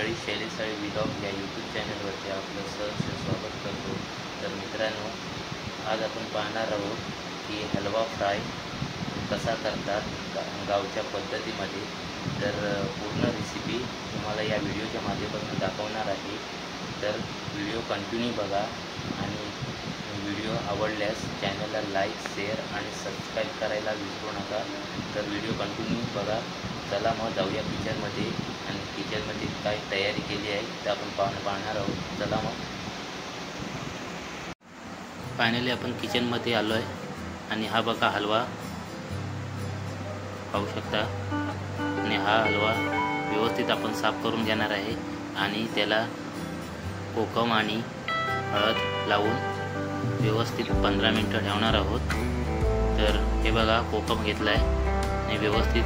मंडळी, शैलेश व्लॉग या यूट्यूब चॅनलवरती आपलं सहर्ष स्वागत करतो। तर मित्रांनो, आज आपण पाहणार आहोत की हलवा फ्राय कसा करतात गावच्या पद्धतीमध्ये। तर पूर्ण रेसिपी तुम्हाला या व्हिडिओच्या माध्यमातून दाखवणार आहे। तर व्हिडिओ कंटिन्यू बघा आणि व्हिडिओ आवडल्यास चॅनलला लाईक, शेअर आणि सबस्क्राईब करायला विसरू नका। तर व्हिडिओ कंटिन्यू बघा। चला मग जाऊया किचनमध्ये आणि किचनमध्ये काय तयारी केली आहे ते आपण पाहणार आहोत। चला मग। फायनली आपण किचनमध्ये आलो आहे आणि हा बघा हलवा पाहू शकता। आणि हा हलवा व्यवस्थित आपण साफ करून घेणार आहे आणि त्याला कोकम आणि हळद लावून व्यवस्थित 15 मिनिटं ठेवणार आहोत। तर हे बघा कोकम घेतला आहे आणि व्यवस्थित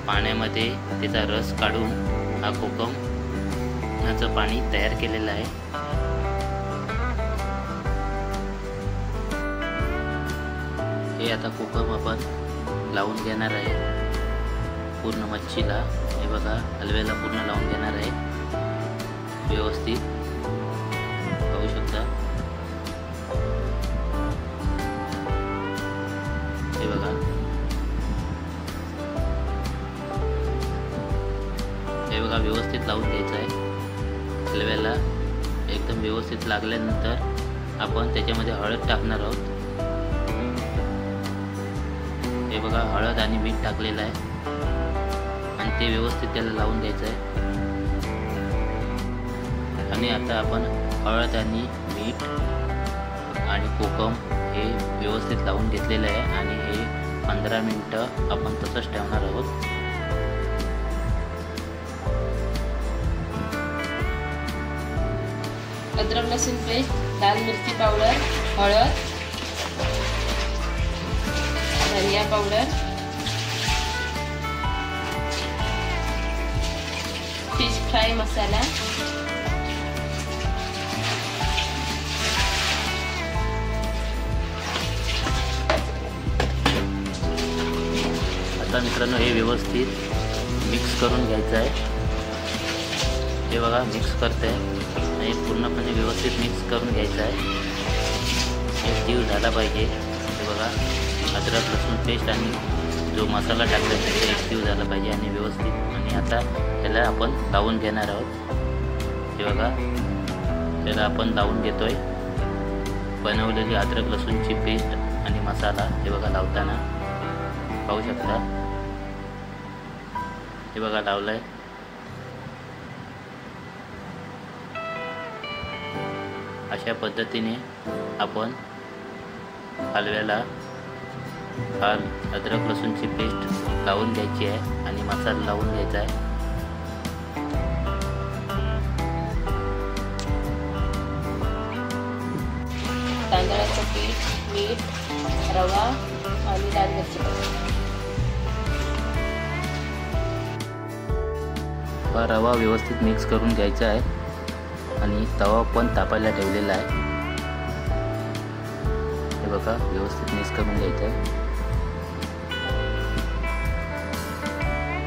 पाण्यामध्ये त्याचा रस काढून हा कोकमचं पाणी तयार केलेलं आहे। हे आता कोकम आपण लावून घेणार आहे पूर्ण मच्छीला। हे बघा हलव्याला पूर्ण लावून घेणार आहे व्यवस्थित, पाहू शकता। हे बघा व्यवस्थित लावून घ्यायचं आहे हलव्याला। एकदम व्यवस्थित लागल्यानंतर आपण त्याच्यामध्ये हळद टाकणार आहोत। हे बघा हळद आणि मीठ टाकलेलं आहे आणि ते व्यवस्थित त्याला लावून घ्यायचं आहे। आणि आता आपण हळद आणि मीठ आणि कोकम हे व्यवस्थित लावून घेतलेलं आहे आणि हे 15 मिनिटं आपण तसंच ठेवणार आहोत। अदरक लसूण पेस्ट, लाल मिरची पावडर, हळद, धनिया पावडर, फिश फ्राय मसाला, आता मित्रांनो हे व्यवस्थित मिक्स करून घ्यायचं आहे। हे बघा मिक्स करते आणि पूर्णपणे व्यवस्थित मिक्स करून घ्यायचं आहे। एक जीव झाला पाहिजे। हे बघा अद्रक लसूण पेस्ट आणि जो मसाला टाकला त्याचा एक जीव झाला पाहिजे आणि व्यवस्थित। आणि आता त्याला आपण लावून घेणार आहोत। हे बघा त्याला आपण लावून घेतोय बनवलेली अद्रक लसूणची पेस्ट आणि मसाला। हे बघा लावताना पाहू शकता। हे बघा लावलंय। अशा पद्धतीने आपण हलव्याला अद्रक लसूणची पेस्ट लावून घ्यायची आहे आणि मसाला लावून घ्यायचा आहे। तांदळाचं पीठ, मीठ, रवा आणि लाल मिरची हा रवा व्यवस्थित मिक्स करून घ्यायचा आहे आणि तवा पण तापायला ठेवलेला आहे। हे बघा व्यवस्थित मिक्स करून घ्यायचं आहे।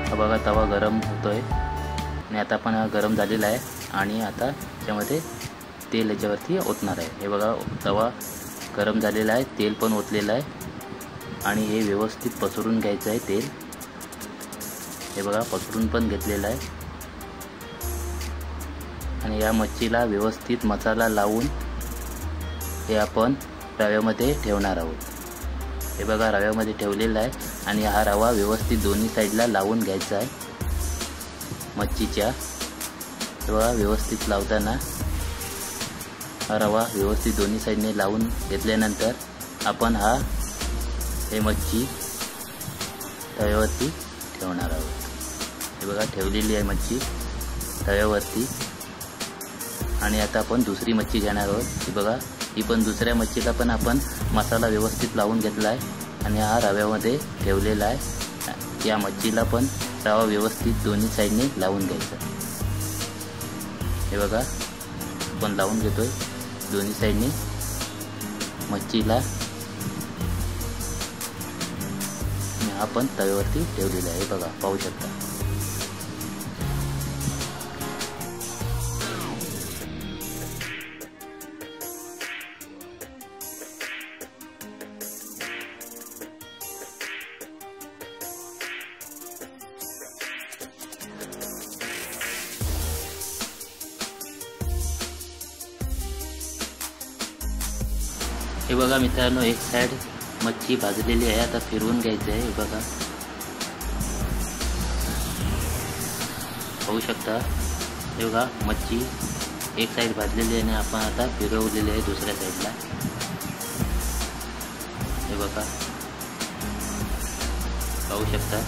हा बघा तवा गरम होतोय आणि आता पण हा गरम झालेला आहे आणि आता त्यामध्ये तेल याच्यावरती ओतणार आहे। हे बघा तवा गरम झालेला आहे, तेल पण ओतलेलं आहे आणि हे व्यवस्थित पसरून घ्यायचं आहे तेल। हे बघा पसरून पण घेतलेलं आहे आणि या मच्छीला व्यवस्थित मसाला लावून हे आपण रव्यामध्ये ठेवणार आहोत। हे बघा रव्यामध्ये ठेवलेला आहे आणि हा रवा व्यवस्थित दोन्ही साईडला लावून घ्यायचा आहे मच्छीच्या। हे बघा व्यवस्थित लावताना हा रवा व्यवस्थित दोन्ही साईडने लावून घेतल्यानंतर आपण हे मच्छी तव्यावरती ठेवणार आहोत। हे बघा ठेवलेली आहे मच्छी तव्यावरती आणि आता आपण दुसरी मच्छी घेणार आहोत। ही बघा ही पण दुसऱ्या मच्छीला पण आपण मसाला व्यवस्थित लावून घेतला आहे आणि हा रव्यामध्ये ठेवलेला आहे। या मच्छीला पण रवा व्यवस्थित दोन्ही साईडने लावून घ्यायचा। हे बघा आपण लावून घेतोय दोन्ही साईडने मच्छीला आणि हा पण तव्यावरती ठेवलेला आहे। बघा पाहू शकता। हे बघा मित्रांनो, एक साईड मच्छी भाजलेली आहे. आता फिरवून घ्यायचं आहे. हे बघा, पाहू शकता. हे बघा, मच्छी एक साईड भाजलेली आहे आणि आपण आता फिरवलेली आहे दुसऱ्या साईडला. हे बघा, पाहू शकता.